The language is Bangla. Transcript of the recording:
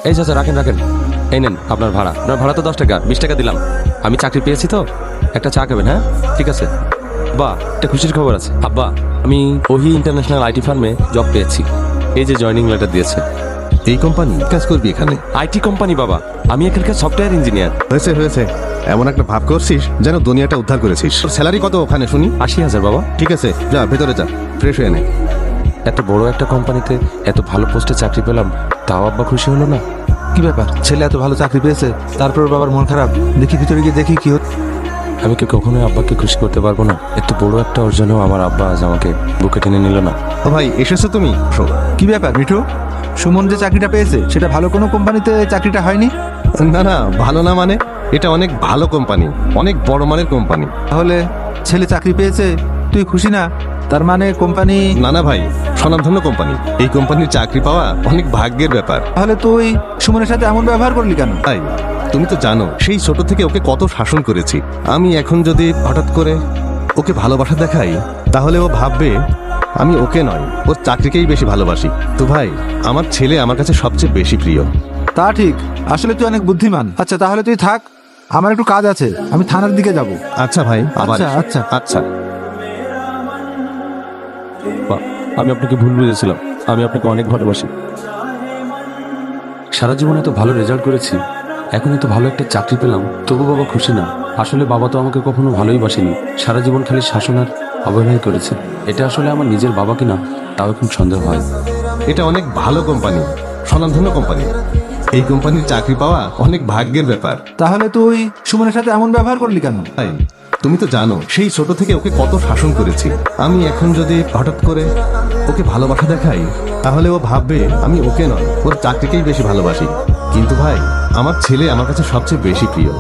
এই চাচা রাখেন রাখেন, এই নেন আপনার ভাড়া। আপনার ভাড়া তো 10 টাকা, 20 টাকা দিলাম। আমি চাকরি পেয়েছি তো, একটা চা খাবেন? হ্যাঁ ঠিক আছে। বা একটা খুশির খবর আছে আব্বা, আমি ওহি ইন্টারন্যাশনাল আইটি ফার্মে জব পেয়েছি। এই যে জয়েনিং লেটার দিয়েছে। এই কোম্পানি কাজ করবি এখানে? আইটি কোম্পানি বাবা, আমি এখানকার সফটওয়্যার ইঞ্জিনিয়ার। হয়েছে হয়েছে, এমন একটা ভাব করছিস যেন দুনিয়াটা উদ্ধার করেছিস। তোর স্যালারি কত ওখানে শুনি? 80,000 বাবা। ঠিক আছে, যা ভেতরে যা, ফ্রেশ হয়ে নে। এত বড় একটা কোম্পানিতে এত ভালো পোস্টে চাকরি পেলাম, তাও আব্বা খুশি হলো না? কি ব্যাপার, ছেলে এত ভালো চাকরি পেয়েছে, তারপর বাবার মন খারাপ? দেখি ভিতরে গিয়ে দেখি কি হচ্ছে। আমি কি কখনোই আব্বাকে খুশি করতে পারবো না? এত বড় একটা অর্জনেও আমার আব্বা আজ আমাকে বুকে টেনে নিল না। ও ভাই, এসেছো তুমি? শো। কি ব্যাপার মিঠু, সুমন যে চাকরিটা পেয়েছে সেটা ভালো কোনো কোম্পানিতে চাকরিটা হয়নি? না না, ভালো না মানে? এটা অনেক ভালো কোম্পানি, অনেক বড় মানের কোম্পানি। তাহলে ছেলে চাকরি পেয়েছে, তুই খুশি না? তার মানে কোম্পানি। না না ভাই, স্বনামধন্য কোম্পানি। এই কোম্পানির চাকরি পাওয়া অনেক ভাগ্যের ব্যাপার। তাহলে তুই সুমনের সাথে এমন ব্যবহার করলি কেন? ভাই, তুমি তো জানো সেই ছোট থেকে ওকে কত শাসন করেছি। আমি এখন যদি হঠাৎ করে ওকে ভালোবাসা দেখাই, তাহলে ও ভাববে আমি ওকে নয়, ওর চাকরিকেই বেশি ভালোবাসি। তো ভাই, আমার ছেলে আমার কাছে সবচেয়ে বেশি প্রিয়। তা ঠিক, আসলে তুই অনেক বুদ্ধিমান। আচ্ছা তাহলে তুই থাক, আমার একটু কাজ আছে, আমি থানার দিকে যাব। আচ্ছা ভাই, আবার আচ্ছা এসো। আচ্ছা। আচ্ছা। বা, আমি আপনাকে ভুল বুঝেছিলাম। আমি আপনাকে অনেক ভালোবাসি। সারা জীবনে এত ভালো রেজাল্ট করেছি, এখন এত ভালো একটা চাকরি পেলাম, তবু বাবা খুশি না। আসলে বাবা তো আমাকে কখনো ভালোই বাসেনি, সারা জীবন খালি শাসন আর অবহেলাই করেছে। এটা আসলে আমার নিজের বাবা কিনা তাও এখন সন্দেহ হয়। এটা অনেক ভালো কোম্পানি, স্বনামধন্য কোম্পানি। এই কোম্পানির চাকরি পাওয়া অনেক ভাগ্যের ব্যাপার। তাহলে তুই সুমনের সাথে এমন ব্যবহার করলি কেন? ভাই, তুমি তো জানো সেই ছোট থেকে ওকে কত শাসন করেছি। আমি এখন যদি হঠাৎ করে ওকে ভালোবাসা দেখাই, তাহলে ও ভাববে আমি ওকে নয়, ওর চাকরিকেই বেশি ভালোবাসি। কিন্তু ভাই, আমার ছেলে আমার কাছে সবচেয়ে বেশি প্রিয়।